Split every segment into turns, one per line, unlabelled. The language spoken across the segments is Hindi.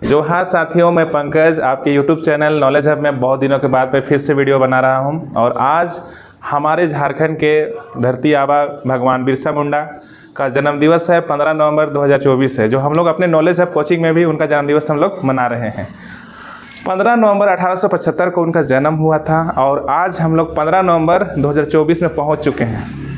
जो हाँ साथियों, मैं पंकज आपके YouTube चैनल नॉलेज हब में बहुत दिनों के बाद फिर से वीडियो बना रहा हूँ। और आज हमारे झारखंड के धरती आबा भगवान बिरसा मुंडा का जन्म दिवस है। 15 नवंबर 2024 है, जो हम लोग अपने नॉलेज हब कोचिंग में भी उनका जन्म दिवस हम लोग मना रहे हैं। 15 नवंबर 1875 को उनका जन्म हुआ था और आज हम लोग 15 नवंबर 2024 में पहुंच चुके हैं।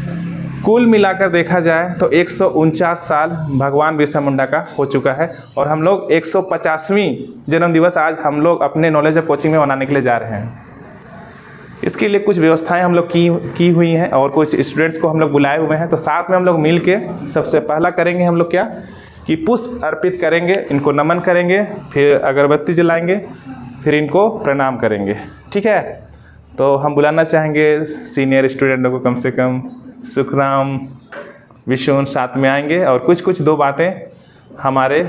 कुल मिलाकर देखा जाए तो 149 साल भगवान बिरसा मुंडा का हो चुका है और हम लोग 150वीं जन्म दिवस आज हम लोग अपने नॉलेज हब कोचिंग में मनाने के लिए जा रहे हैं। इसके लिए कुछ व्यवस्थाएं हम लोग की हुई हैं और कुछ स्टूडेंट्स को हम लोग बुलाए हुए हैं। तो साथ में हम लोग मिल के सबसे पहला करेंगे हम लोग क्या कि पुष्प अर्पित करेंगे, इनको नमन करेंगे, फिर अगरबत्ती जलाएंगे, फिर इनको प्रणाम करेंगे। ठीक है, तो हम बुलाना चाहेंगे सीनियर स्टूडेंटों को, कम से कम सुखराम, विशुन साथ में आएंगे और कुछ दो बातें हमारे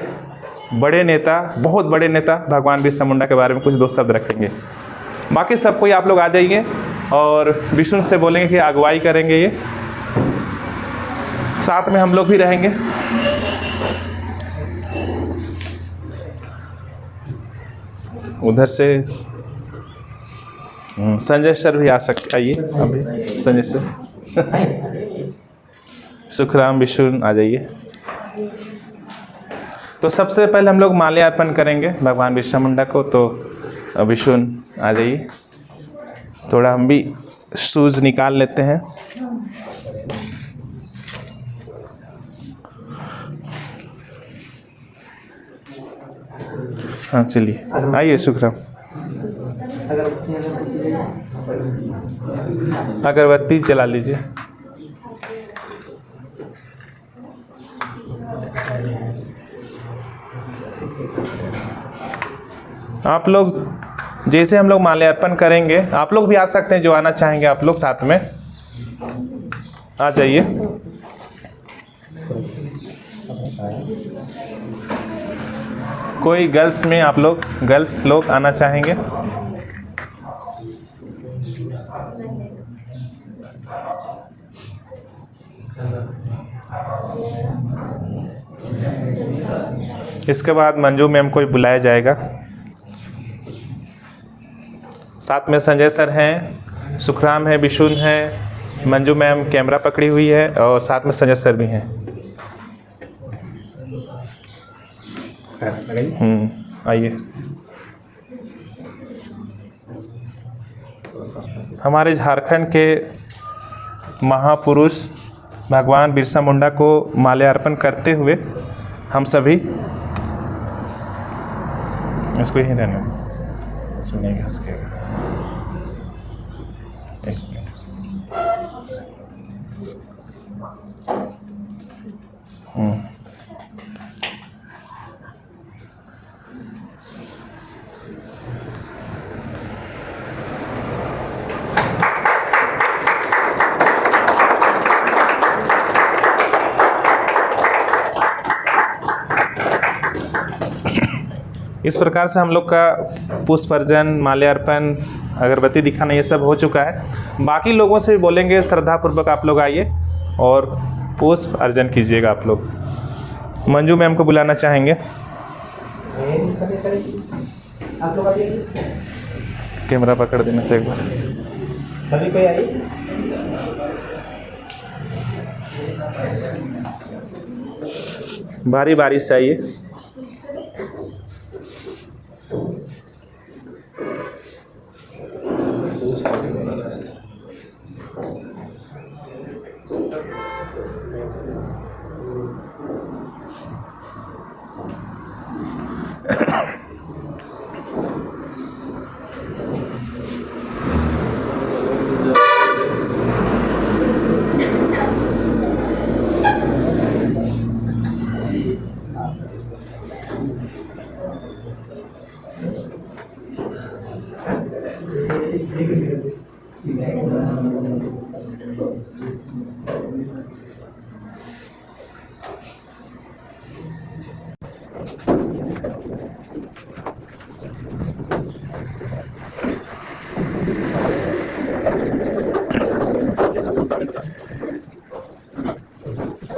बड़े नेता, बहुत बड़े नेता भगवान बिरसा मुंडा के बारे में कुछ दो शब्द रखेंगे। बाकी सब कोई आप लोग आ जाइए और विष्णु से बोलेंगे कि अगुवाई करेंगे, ये साथ में हम लोग भी रहेंगे। उधर से संजय सर भी आ सकते, आइए अभी संजय सर, सुखराम, विष्णु आ जाइए। तो सबसे पहले हम लोग माल्यार्पण करेंगे भगवान बिरसा मुंडा को। तो विष्णु आ जाइए, थोड़ा हम भी शूज निकाल लेते हैं। हाँ चलिए, आइए सुखराम। अगरबत्ती जला लीजिए। आप लोग जैसे हम लोग माल्यार्पण करेंगे, आप लोग भी आ सकते हैं, जो आना चाहेंगे आप लोग साथ में आ जाइए। कोई गर्ल्स में आप लोग, गर्ल्स लोग आना चाहेंगे? इसके बाद मंजू मैम को बुलाया जाएगा। साथ में संजय सर हैं, सुखराम है, विशुन है, मंजू मैम कैमरा पकड़ी हुई है और साथ में संजय सर भी हैं। आइए। हमारे झारखंड के महापुरुष भगवान बिरसा मुंडा को माल्यार्पण करते हुए हम सभी इसको ही रहने सुनेंगे। इस प्रकार से हम लोग का पुष्प अर्चन, माल्यार्पण, अगरबत्ती दिखाना ये सब हो चुका है। बाकी लोगों से भी बोलेंगे श्रद्धापूर्वक आप लोग आइए और पुष्प अर्चन कीजिएगा। आप लोग मंजू मैम को बुलाना चाहेंगे? कैमरा पकड़ देना तो एक बार
सभी कोई आइए।
बारी बारी से आइए।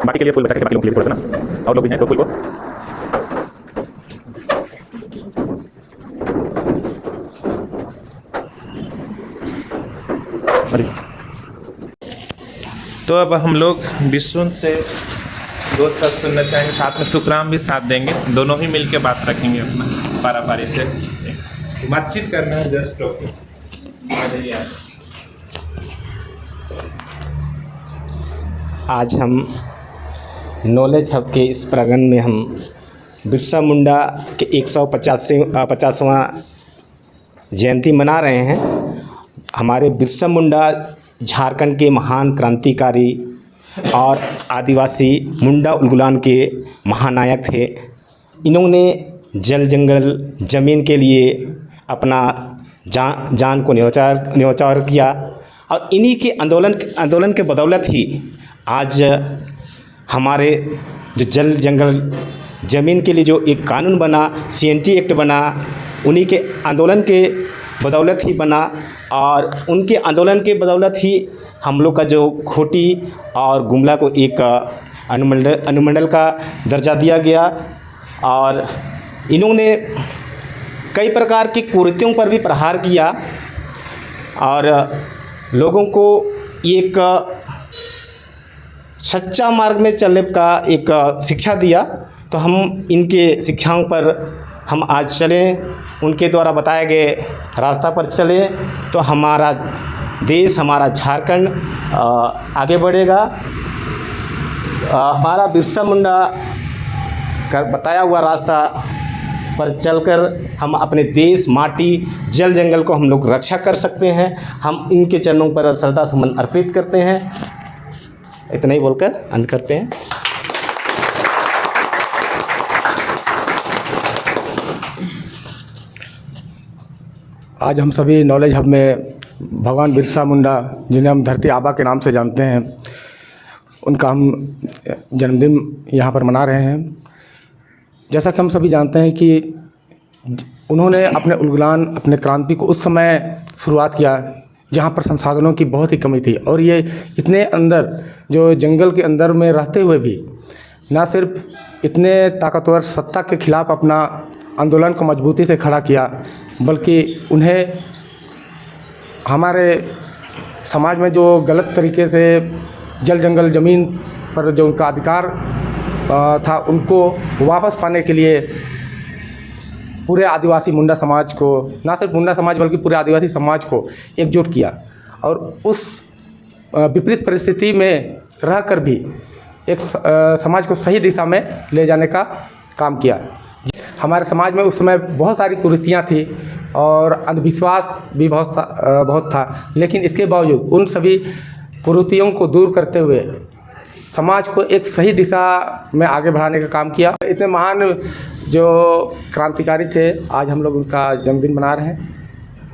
बाकी के लिए फूल बचा के बाकी लोगों के लिए थोड़ा सा ना, और लोग भी हैं तो फूल को तो अब हम लोग विष्णु से दो शब्द सुनना चाहेंगे, साथ में सुखराम भी साथ देंगे, दोनों ही मिलके बात रखेंगे अपना पारापारी से बातचीत करना है। Just talking.
आज हम नॉलेज हब के इस प्रांगण में हम बिरसा मुंडा के 150वां जयंती मना रहे हैं। हमारे बिरसा मुंडा झारखंड के महान क्रांतिकारी और आदिवासी मुंडा उलगुलान के महानायक थे। इन्होंने जल जंगल ज़मीन के लिए अपना जान को न्यौछावर किया और इन्हीं के आंदोलन के बदौलत ही आज हमारे जो जल जंगल ज़मीन के लिए जो एक कानून बना, CNT एक्ट बना, उन्हीं के आंदोलन के बदौलत ही बना और उनके आंदोलन के बदौलत ही हम लोग का जो खोटी और गुमला को एक अनुमंडल का दर्जा दिया गया। और इन्होंने कई प्रकार की कुरीतियों पर भी प्रहार किया और लोगों को एक सच्चा मार्ग में चलने का एक शिक्षा दिया। तो हम इनके शिक्षाओं पर हम आज चलें, उनके द्वारा बताए गए रास्ता पर चलें तो हमारा देश, हमारा झारखंड आगे बढ़ेगा। हमारा बिरसा मुंडा का बताया हुआ रास्ता पर चलकर हम अपने देश, माटी, जल जंगल को हम लोग रक्षा कर सकते हैं। हम इनके चरणों पर श्रद्धा सुमन अर्पित करते हैं। इतना ही बोलकर अंत करते हैं।
आज हम सभी नॉलेज हब में भगवान बिरसा मुंडा, जिन्हें हम धरती आबा के नाम से जानते हैं, उनका हम जन्मदिन यहाँ पर मना रहे हैं। जैसा कि हम सभी जानते हैं कि उन्होंने अपने उलगुलान, अपने क्रांति को उस समय शुरुआत किया जहाँ पर संसाधनों की बहुत ही कमी थी और ये इतने अंदर जो जंगल के अंदर में रहते हुए भी ना सिर्फ इतने ताकतवर सत्ता के खिलाफ अपना आंदोलन को मजबूती से खड़ा किया, बल्कि उन्हें हमारे समाज में जो गलत तरीके से जल जंगल ज़मीन पर जो उनका अधिकार था, उनको वापस पाने के लिए पूरे आदिवासी मुंडा समाज को, ना सिर्फ मुंडा समाज बल्कि पूरे आदिवासी समाज को एकजुट किया और उस विपरीत परिस्थिति में रहकर भी एक समाज को सही दिशा में ले जाने का काम किया। हमारे समाज में उस समय बहुत सारी कुरीतियाँ थी और अंधविश्वास भी बहुत था, लेकिन इसके बावजूद उन सभी कुरीतियों को दूर करते हुए समाज को एक सही दिशा में आगे बढ़ाने का काम किया। इतने महान जो क्रांतिकारी थे, आज हम लोग उनका जन्मदिन मना रहे हैं,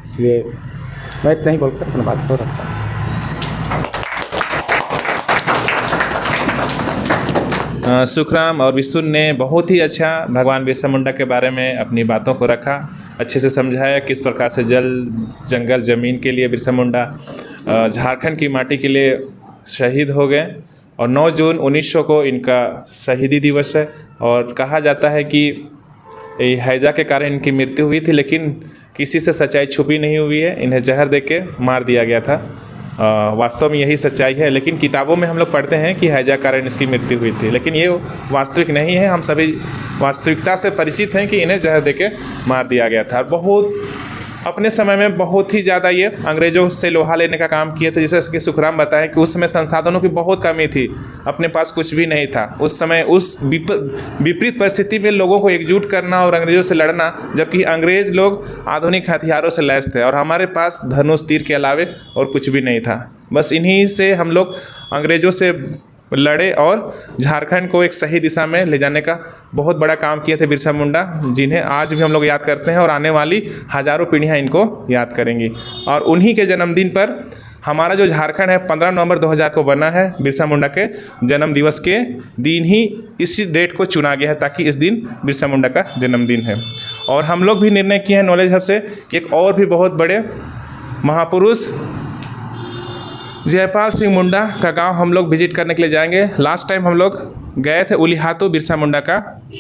इसलिए मैं इतना ही बोलकर अपनी बात को रखता हूँ।
सुखराम और विष्णु ने बहुत ही अच्छा भगवान बिरसा मुंडा के बारे में अपनी बातों को रखा, अच्छे से समझाया किस प्रकार से जल जंगल ज़मीन के लिए बिरसा मुंडा झारखंड की माटी के लिए शहीद हो गए और 9 जून 1900 को इनका शहीदी दिवस है। और कहा जाता है कि हैजा के कारण इनकी मृत्यु हुई थी, लेकिन किसी से सच्चाई छुपी नहीं हुई है। इन्हें जहर देके मार दिया गया था। वास्तव में यही सच्चाई है, लेकिन किताबों में हम लोग पढ़ते हैं कि हैजा कारण इसकी मृत्यु हुई थी, लेकिन ये वास्तविक नहीं है। हम सभी वास्तविकता से परिचित हैं कि इन्हें जहर देके मार दिया गया था। बहुत अपने समय में बहुत ही ज़्यादा ये अंग्रेज़ों से लोहा लेने का काम किए थे। जैसे कि सुखराम बताएं कि उस समय संसाधनों की बहुत कमी थी, अपने पास कुछ भी नहीं था। उस समय उस विपरीत परिस्थिति में लोगों को एकजुट करना और अंग्रेज़ों से लड़ना, जबकि अंग्रेज़ लोग आधुनिक हथियारों से लैस थे और हमारे पास धनुष तीर के अलावे और कुछ भी नहीं था। बस इन्हीं से हम लोग अंग्रेज़ों से लड़े और झारखंड को एक सही दिशा में ले जाने का बहुत बड़ा काम किए थे बिरसा मुंडा, जिन्हें आज भी हम लोग याद करते हैं और आने वाली हज़ारों पीढ़ियां इनको याद करेंगी। और उन्हीं के जन्मदिन पर हमारा जो झारखंड है 15 नवंबर 2000 को बना है। बिरसा मुंडा के जन्म दिवस के दिन ही इसी डेट को चुना गया है, ताकि इस दिन बिरसा मुंडा का जन्मदिन है। और हम लोग भी निर्णय किए हैं नॉलेज हब से कि एक और भी बहुत बड़े महापुरुष जयपाल सिंह मुंडा का गांव हम लोग विजिट करने के लिए जाएंगे। लास्ट टाइम हम लोग गए थे उलीहातू बिरसा मुंडा का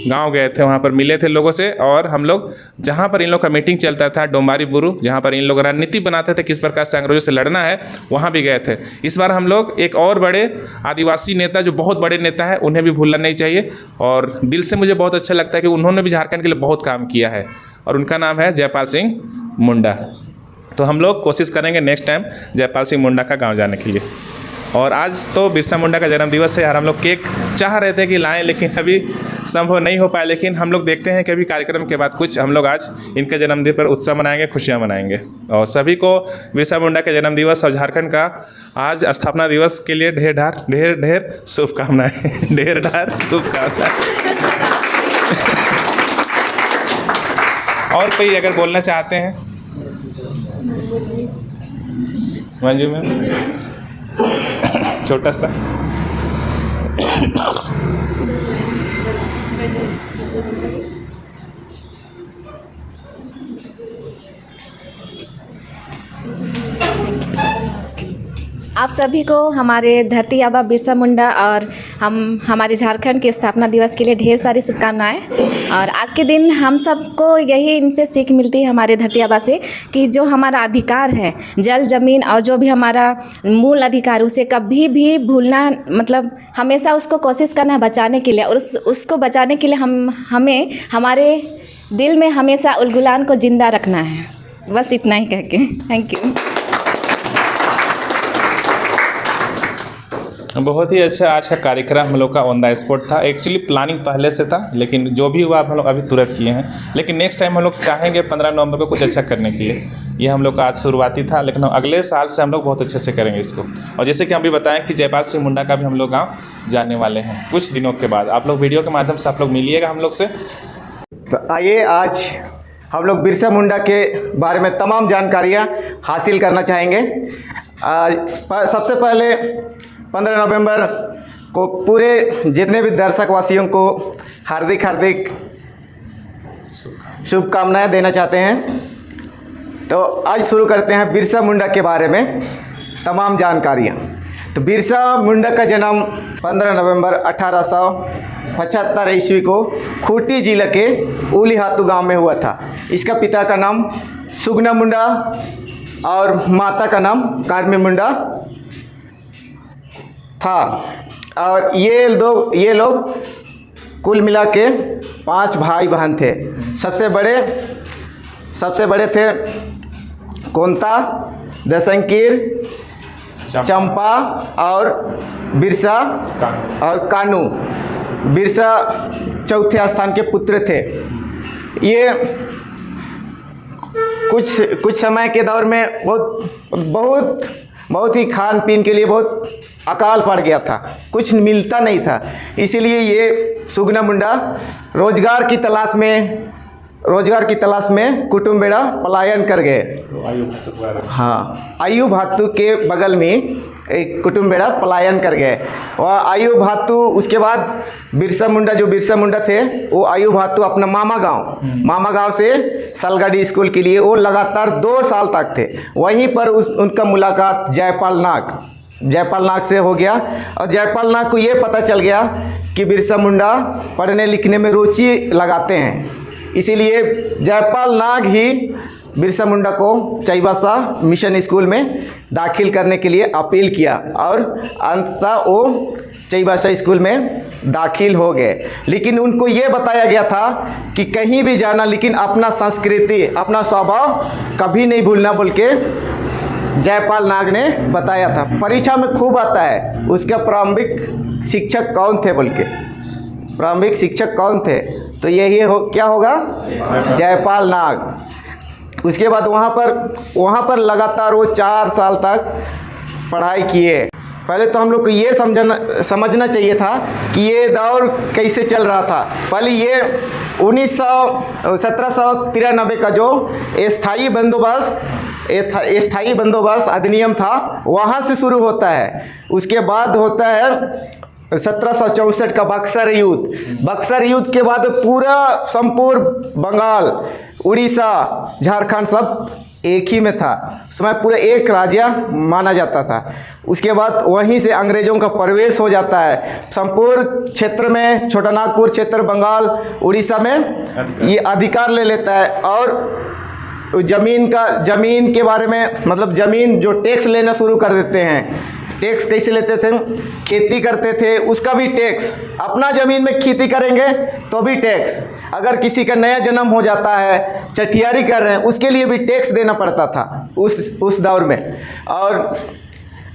गांव गए थे, वहाँ पर मिले थे लोगों से। और हम लोग जहाँ पर इन लोग का मीटिंग चलता था डोंबारी बुरु, जहाँ पर इन लोग रणनीति बनाते थे किस प्रकार से अंग्रेजों से लड़ना है, वहाँ भी गए थे। इस बार हम लोग एक और बड़े आदिवासी नेता जो बहुत बड़े नेता हैं उन्हें भी भूलना नहीं चाहिए, और दिल से मुझे बहुत अच्छा लगता है कि उन्होंने भी झारखंड के लिए बहुत काम किया है, और उनका नाम है जयपाल सिंह मुंडा। तो हम लोग कोशिश करेंगे नेक्स्ट टाइम जयपाल सिंह मुंडा का गांव जाने के लिए। और आज तो बिरसा मुंडा का जन्मदिवस है यार, हम लोग केक चाह रहे थे कि लाएं, लेकिन अभी संभव नहीं हो पाया। लेकिन हम लोग देखते हैं कि अभी कार्यक्रम के बाद कुछ हम लोग आज इनके जन्मदिन पर उत्सव मनाएंगे, खुशियाँ मनाएंगे। और सभी को बिरसा मुंडा के जन्मदिवस और झारखंड का आज स्थापना दिवस के लिए ढेर ढेर शुभकामनाएँ। ढेर ढेर शुभकामनाएँ। और कोई अगर बोलना चाहते हैं मंजू में छोटा सा।
आप सभी को हमारे धरती आबा बिरसा मुंडा और हमारे झारखंड के स्थापना दिवस के लिए ढेर सारी शुभकामनाएं। और आज के दिन हम सबको यही इनसे सीख मिलती है हमारे धरती आबा से कि जो हमारा अधिकार है जल जमीन और जो भी हमारा मूल अधिकार, उसे कभी भी भूलना, मतलब हमेशा उसको कोशिश करना बचाने के लिए, और उसको बचाने के लिए हमें हमारे दिल में हमेशा उल गुलान को ज़िंदा रखना है। बस इतना ही कह के थैंक यू।
बहुत ही अच्छा आज का कार्यक्रम हम लोग का ऑन द स्पॉट था। एक्चुअली प्लानिंग पहले से था, लेकिन जो भी हुआ हम लोग अभी तुरंत किए हैं। लेकिन नेक्स्ट टाइम हम लोग चाहेंगे 15 नवंबर को कुछ अच्छा करने के लिए। ये हम लोग का आज शुरुआती था, लेकिन अगले साल से हम लोग बहुत अच्छे से करेंगे इसको। और जैसे कि हम भी बताएं कि जयपाल सिंह मुंडा का भी हम लोग गाँव जाने वाले हैं कुछ दिनों के बाद। आप लोग वीडियो के माध्यम से आप लोग मिलिएगा हम लोग से।
तो आइए आज हम लोग बिरसा मुंडा के बारे में तमाम जानकारियाँ हासिल करना चाहेंगे। सबसे पहले 15 नवंबर को पूरे जितने भी दर्शक वासियों को हार्दिक शुभकामनाएं देना चाहते हैं। तो आज शुरू करते हैं बिरसा मुंडा के बारे में तमाम जानकारियाँ। तो बिरसा मुंडा का जन्म 15 नवंबर 1875 ईस्वी को खूंटी जिले के उलीहातू गांव में हुआ था। इसका पिता का नाम सुगना मुंडा और माता का नाम कार्मी मुंडा था। और ये लोग कुल मिला के 5 भाई बहन थे। सबसे बड़े थे कोंता, दशंकीर, चंपा और बिरसा और कानू। बिरसा चौथे स्थान के पुत्र थे। ये कुछ समय के दौर में बहुत ही खान पीन के लिए बहुत अकाल पड़ गया था, कुछ मिलता नहीं था। इसीलिए ये सुगना मुंडा रोजगार की तलाश में कुटुम्बेड़ा पलायन कर गए। हाँ, आयु भातु के बगल में एक कुटुम्बेड़ा पलायन कर गए। और आयु भातु उसके बाद बिरसा मुंडा थे, वो आयु भातु अपना मामा गांव से सलगाड़ी स्कूल के लिए वो लगातार 2 साल तक थे। वहीं पर उनका मुलाकात जयपाल नाग से हो गया। और जयपाल नाग को ये पता चल गया कि बिरसा मुंडा पढ़ने लिखने में रुचि लगाते हैं। इसीलिए जयपाल नाग ही बिरसा मुंडा को चाईबासा मिशन स्कूल में दाखिल करने के लिए अपील किया और अंततः वो चाईबासा स्कूल में दाखिल हो गए। लेकिन उनको ये बताया गया था कि कहीं भी जाना, लेकिन अपना संस्कृति, अपना स्वभाव कभी नहीं भूलना बोल के जयपाल नाग ने बताया था। परीक्षा में खूब आता है उसका प्रारंभिक शिक्षक कौन थे बोल के, प्रारंभिक शिक्षक कौन थे, तो यही क्या होगा, जयपाल नाग। उसके बाद वहाँ पर लगातार वो 4 साल तक पढ़ाई किए। पहले तो हम लोग को ये समझना चाहिए था कि ये दौर कैसे चल रहा था। पहले ये 1793 का जो स्थायी बंदोबस्त अधिनियम था वहाँ से शुरू होता है। उसके बाद होता है 1764 का बक्सर युद्ध के बाद पूरा संपूर्ण बंगाल, उड़ीसा, झारखंड सब एक ही में था। उस समय पूरा एक राज्य माना जाता था। उसके बाद वहीं से अंग्रेज़ों का प्रवेश हो जाता है संपूर्ण क्षेत्र में। छोटा नागपुर क्षेत्र, बंगाल, उड़ीसा में ये अधिकार ले लेता है और ज़मीन के बारे में, मतलब ज़मीन जो टैक्स लेना शुरू कर देते हैं। टैक्स कैसे लेते थे? खेती करते थे उसका भी टैक्स, अपना ज़मीन में खेती करेंगे तो भी टैक्स, अगर किसी का नया जन्म हो जाता है, चटियारी कर रहे हैं, उसके लिए भी टैक्स देना पड़ता था उस दौर में। और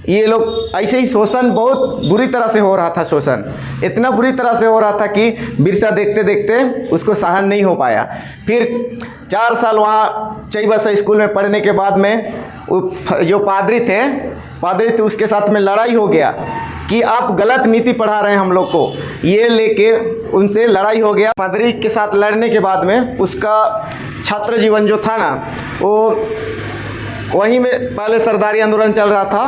ये लोग ऐसे ही शोषण बहुत बुरी तरह से हो रहा था। शोषण इतना बुरी तरह से हो रहा था कि बिरसा देखते देखते उसको सहन नहीं हो पाया। फिर 4 साल वहाँ चाईबासा स्कूल में पढ़ने के बाद में जो पादरी थे उसके साथ में लड़ाई हो गया कि आप गलत नीति पढ़ा रहे हैं हम लोग को, ये लेके उनसे लड़ाई हो गया। पादरी के साथ लड़ने के बाद में उसका छात्र जीवन जो था ना, वो वहीं में पहले सरदारी आंदोलन चल रहा था,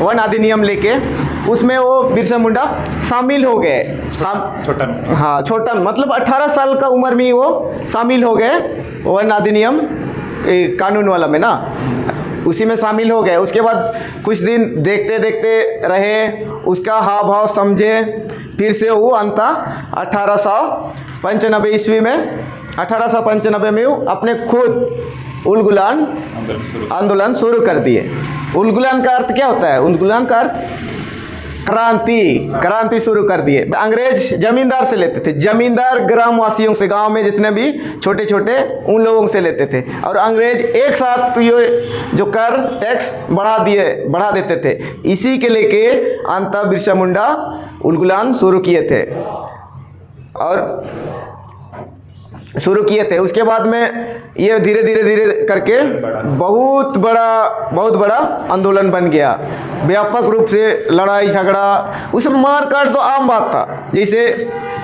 वन अधिनियम लेके, उसमें वो बिरसा मुंडा शामिल हो गए। छोटा मतलब 18 साल का उम्र में ही वो शामिल हो गए वन अधिनियम कानून वाला में ना, उसी में शामिल हो गए। उसके बाद कुछ दिन देखते देखते रहे, उसका हाव भाव समझे, फिर से वो अंत 1895 ईस्वी में 1895 में वो अपने खुद उलगुलान आंदोलन शुरू कर दिए। उलगुलान का अर्थ क्या होता है? उलगुलान का अर्थ क्रांति शुरू कर दिए। अंग्रेज जमींदार से लेते थे, जमींदार ग्रामवासियों से, गांव में जितने भी छोटे छोटे उन लोगों से लेते थे, और अंग्रेज एक साथ तो ये जो कर टैक्स बढ़ा देते थे। इसी के लेके अंत बिरसा मुंडा उलगुलान शुरू किए थे। उसके बाद में ये धीरे धीरे करके बहुत बड़ा आंदोलन बन गया। व्यापक रूप से लड़ाई झगड़ा, उसमें मार काट तो आम बात था। जैसे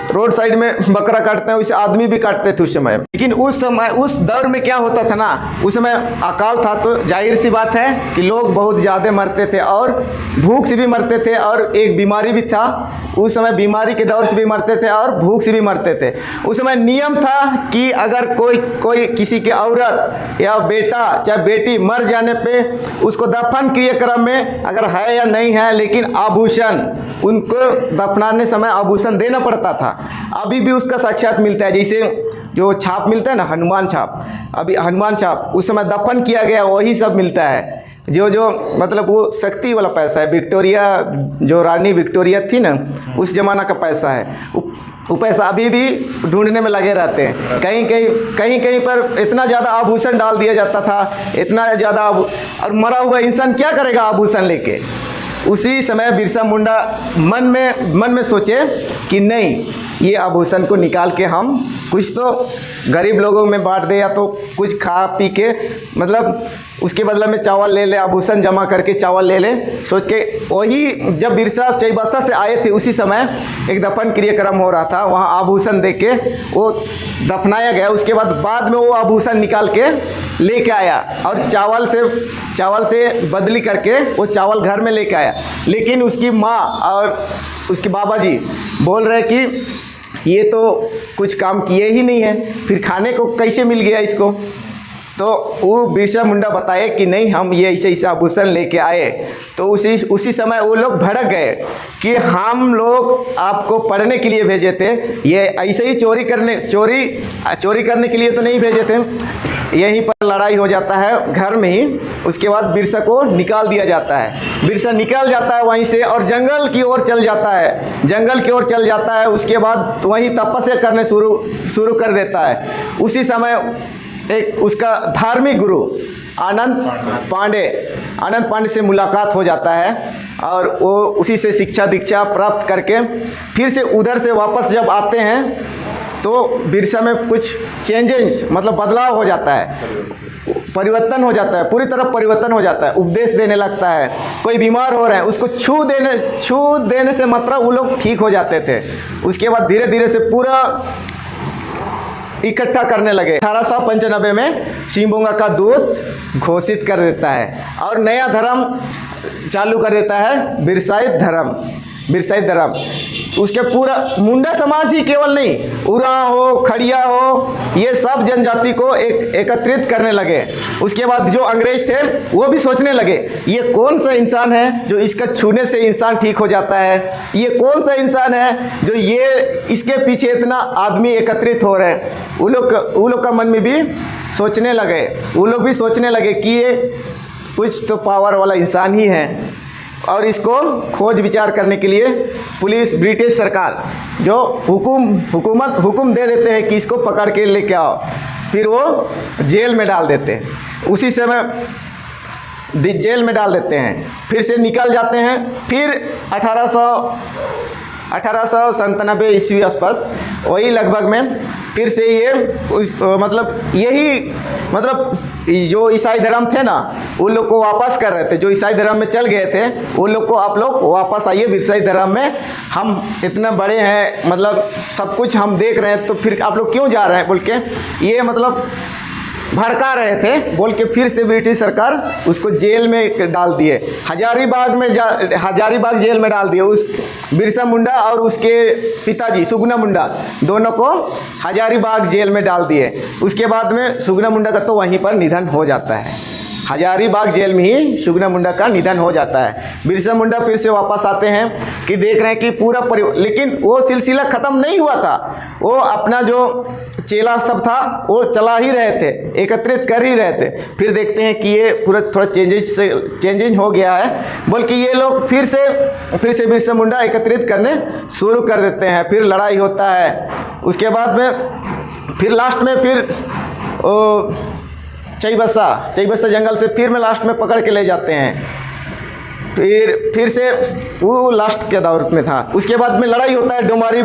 रोड साइड में बकरा काटते हैं वैसे आदमी भी काटते थे उस समय। लेकिन उस दौर में क्या होता था ना, उस समय अकाल था तो जाहिर सी बात है कि लोग बहुत ज़्यादा मरते थे और भूख से भी मरते थे, और एक बीमारी भी था उस समय, बीमारी के दौर से भी मरते थे और भूख से भी मरते थे। उस समय नियम था कि अगर कोई किसी की औरत या बेटा चाहे बेटी मर जाने पे उसको दफन क्रियाक्रम में अगर है या नहीं है, लेकिन आभूषण, उनको दफनाने समय आभूषण देना पड़ता था। अभी भी उसका साक्षात मिलता है। जैसे जो छाप मिलता है ना, हनुमान छाप, अभी हनुमान छाप उस समय दफन किया गया वही सब मिलता है। जो मतलब वो शक्ति वाला पैसा है, विक्टोरिया, जो रानी विक्टोरिया थी ना, उस जमाना का पैसा है। वो पैसा अभी भी ढूंढने में लगे रहते हैं। कहीं पर इतना ज़्यादा आभूषण डाल दिया जाता था, इतना ज़्यादा, और मरा हुआ इंसान क्या करेगा आभूषण लेके? उसी समय बिरसा मुंडा मन में सोचे कि नहीं, ये आभूषण को निकाल के हम कुछ तो गरीब लोगों में बांट दे, या तो कुछ खा पी के, मतलब उसके बदले में चावल ले ले, आभूषण जमा करके चावल ले ले, सोच के। वही जब बिरसा चाईबासा से आए थे उसी समय एक दफन क्रियाक्रम हो रहा था, वहाँ आभूषण दे के वो दफनाया गया। उसके बाद में वो आभूषण निकाल के लेके आया और चावल से बदली करके वो चावल घर में लेके आया। लेकिन उसकी माँ और उसके बाबा जी बोल रहे कि ये तो कुछ काम किए ही नहीं है, फिर खाने को कैसे मिल गया इसको? तो वो बिरसा मुंडा बताए कि नहीं, हम ये ऐसे आभूषण लेके आए। तो उसी समय वो लोग भड़क गए कि हम लोग आपको पढ़ने के लिए भेजे थे, ये ऐसे ही चोरी करने के लिए तो नहीं भेजे थे। यहीं पर लड़ाई हो जाता है घर में ही। उसके बाद बिरसा को निकाल दिया जाता है। बिरसा निकल जाता है वहीं से और जंगल की ओर चल जाता है। उसके बाद वहीं तपस्या करने शुरू कर देता है। उसी समय एक उसका धार्मिक गुरु आनंद पांडे से मुलाकात हो जाता है, और वो उसी से शिक्षा दीक्षा प्राप्त करके फिर से उधर से वापस जब आते हैं तो बिरसा में कुछ चेंजेस, मतलब बदलाव हो जाता है, परिवर्तन हो जाता है, पूरी तरह परिवर्तन हो जाता है। उपदेश देने लगता है। कोई बीमार हो रहा है उसको छू देने से मतलब वो लोग ठीक हो जाते थे। उसके बाद धीरे धीरे से पूरा इकट्ठा करने लगे। 1895 में शिवमोगा का दूत घोषित कर देता है और नया धर्म चालू कर देता है, बिरसाइत धर्म। बिरसाईदाराम, उसके पूरा मुंडा समाज ही केवल नहीं, उरांव हो, खड़िया हो, ये सब जनजाति को एकत्रित करने लगे। उसके बाद जो अंग्रेज थे वो भी सोचने लगे ये कौन सा इंसान है जो इसका छूने से इंसान ठीक हो जाता है, ये कौन सा इंसान है जो ये इसके पीछे इतना आदमी एकत्रित हो रहे हैं। वो लोग का मन में भी सोचने लगे, वो लोग भी सोचने लगे कि ये कुछ तो पावर वाला इंसान ही है। और इसको खोज विचार करने के लिए पुलिस, ब्रिटिश सरकार जो हुक्म दे देते हैं कि इसको पकड़ के लेके आओ, फिर वो जेल में डाल देते हैं। उसी समय जेल में डाल देते हैं, फिर से निकल जाते हैं। फिर 1897 ईस्वी आसपास वही लगभग में फिर से ये जो ईसाई धर्म थे ना उन लोग को वापस कर रहे थे, जो ईसाई धर्म में चल गए थे उन लोग को आप लोग वापस आइए बिरसाई धर्म में, हम इतने बड़े हैं, मतलब सब कुछ हम देख रहे हैं, तो फिर आप लोग क्यों जा रहे हैं बोल के ये भड़का रहे थे बोल के फिर से ब्रिटिश सरकार उसको जेल में डाल दिए। हजारीबाग जेल में डाल दिए। उस बिरसा मुंडा और उसके पिताजी सुगना मुंडा दोनों को हजारीबाग जेल में डाल दिए। उसके बाद में सुगना मुंडा का तो वहीं पर निधन हो जाता है, हजारीबाग जेल में ही सुगना मुंडा का निधन हो जाता है। बिरसा मुंडा फिर से वापस आते हैं कि देख रहे हैं कि पूरा लेकिन वो सिलसिला ख़त्म नहीं हुआ था, वो अपना जो चेला सब था वो चला ही रहे थे, एकत्रित कर ही रहे थे। फिर देखते हैं कि ये पूरा थोड़ा चेंजिंग हो गया है, बल्कि ये लोग फिर से बिरसा मुंडा एकत्रित करने शुरू कर देते हैं। फिर लड़ाई होता है। उसके बाद में फिर लास्ट में फिर चईबसा जंगल से फिर में लास्ट में पकड़ के ले जाते हैं। फिर से वो लास्ट के दौर में था। उसके बाद में लड़ाई होता है डोमारी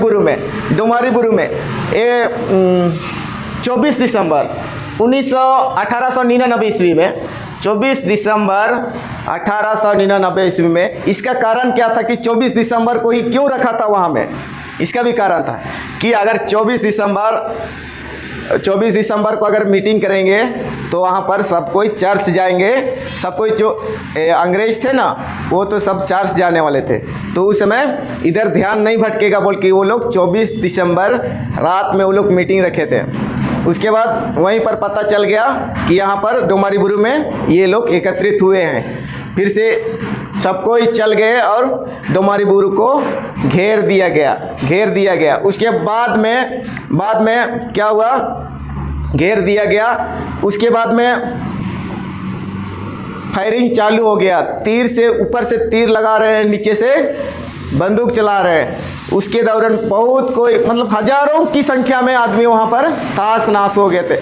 बुरू में 24 दिसंबर 1899 ईस्वी में 24 दिसंबर 1899 ईस्वी में। इसका कारण क्या था कि 24 दिसंबर को ही क्यों रखा था वहाँ में, इसका भी कारण था कि अगर 24 दिसंबर को अगर मीटिंग करेंगे तो वहाँ पर सब कोई चर्च जाएंगे, सब कोई जो अंग्रेज थे ना वो तो सब चर्च जाने वाले थे, तो उस समय इधर ध्यान नहीं भटकेगा बोल के वो लोग 24 दिसंबर रात में वो लोग मीटिंग रखे थे। उसके बाद वहीं पर पता चल गया कि यहाँ पर डोमारी बुरू में ये लोग एकत्रित हुए हैं। फिर से सब कोई चल गए और डोमारी बुरू को घेर दिया गया। उसके बाद में क्या हुआ, घेर दिया गया। उसके बाद में फायरिंग चालू हो गया, तीर से ऊपर से तीर लगा रहे हैं, नीचे से बंदूक चला रहे हैं। उसके दौरान बहुत कोई हज़ारों की संख्या में आदमी वहाँ पर ताश नाश हो गए थे।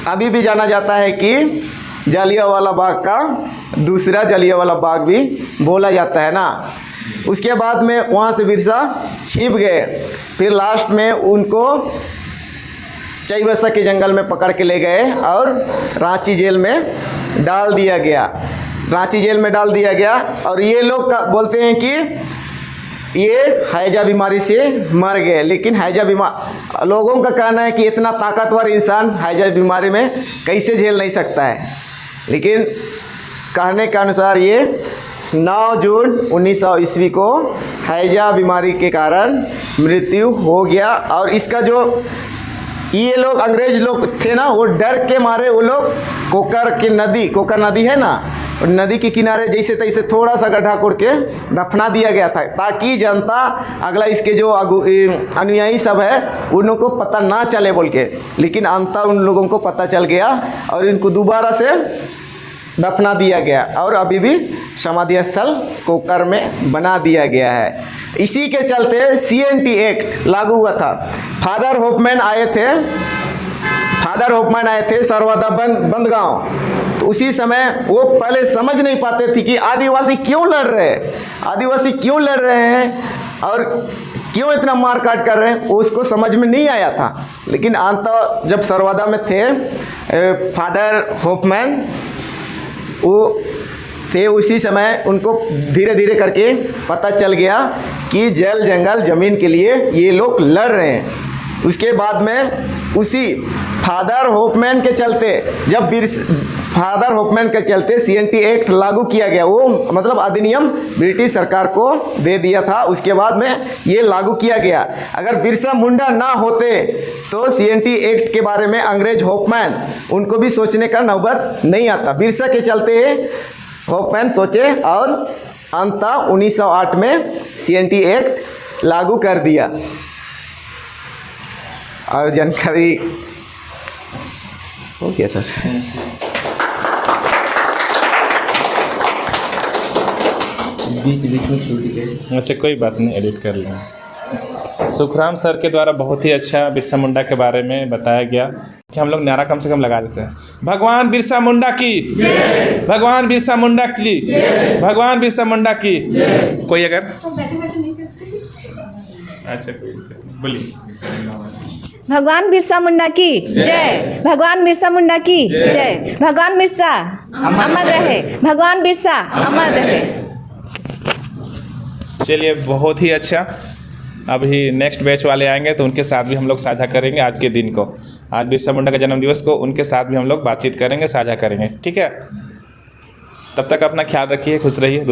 अभी भी जाना जाता है कि जलियांवाला बाग का दूसरा जलियांवाला बाग भी बोला जाता है ना। उसके बाद में वहाँ से बिरसा छिप गए। फिर लास्ट में उनको चईबसा के जंगल में पकड़ के ले गए और रांची जेल में डाल दिया गया। और ये लोग बोलते हैं कि ये हैजा बीमारी से मर गए, लेकिन हैजा बीमारी लोगों का कहना है कि इतना ताकतवर इंसान हैजा बीमारी में कैसे झेल नहीं सकता है, लेकिन कहने के अनुसार ये 9 जून 1900 ईस्वी को हैजा बीमारी के कारण मृत्यु हो गया। और इसका जो ये लोग अंग्रेज लोग थे ना वो डर के मारे वो लोग कोकर नदी है ना, नदी के किनारे जैसे तैसे थोड़ा सा गड्ढा कोड़ के दफना दिया गया था, ताकि जनता अगला इसके जो अनुयायी सब है उन लोगों को पता ना चले बोल के। लेकिन अंततः उन लोगों को पता चल गया और इनको दोबारा से दफना दिया गया और अभी भी समाधि स्थल कोकर में बना दिया गया है। इसी के चलते CNT एक्ट लागू हुआ था। फादर होपमैन आए थे सरवादा बंदगांव। तो उसी समय वो पहले समझ नहीं पाते थे कि आदिवासी क्यों लड़ रहे हैं और क्यों इतना मार काट कर रहे हैं, उसको समझ में नहीं आया था। लेकिन अंत जब सरवादा में थे फादर होपमैन वो थे, उसी समय उनको धीरे धीरे करके पता चल गया कि जल जंगल ज़मीन के लिए ये लोग लड़ रहे हैं। उसके बाद में उसी फादर होपमैन के चलते जब फादर होपमैन के चलते CNT एक्ट लागू किया गया, वो मतलब अधिनियम ब्रिटिश सरकार को दे दिया था, उसके बाद में ये लागू किया गया। अगर बिरसा मुंडा ना होते तो CNT एक्ट के बारे में अंग्रेज होपमैन उनको भी सोचने का नौबत नहीं आता। बिरसा के चलते होपमैन सोचे और अंततः 1908 में CNT एक्ट लागू कर दिया। और जानकारी हो गया सर।
अच्छा कोई बात नहीं, एडिट कर लेंगे। सुखराम सर के द्वारा बहुत ही अच्छा बिरसा मुंडा के बारे में बताया गया कि हम लोग नारा कम से कम लगा देते हैं, भगवान बिरसा मुंडा की जय, भगवान बिरसा मुंडा की जय, भगवान बिरसा मुंडा की जय। कोई अगर अच्छा बोलिए,
भगवान बिरसा मुंडा की जय, भगवान बिरसा मुंडा की जय, भगवान बिरसा अमर रहे, भगवान बिरसा अमर रहे।
चलिए बहुत ही अच्छा। अभी नेक्स्ट बैच वाले आएंगे तो उनके साथ भी हम लोग साझा करेंगे आज के दिन को, आज बिरसा मुंडा का जन्मदिवस को उनके साथ भी हम लोग बातचीत करेंगे, साझा करेंगे। ठीक है, तब तक अपना ख्याल रखिए, खुश रहिए।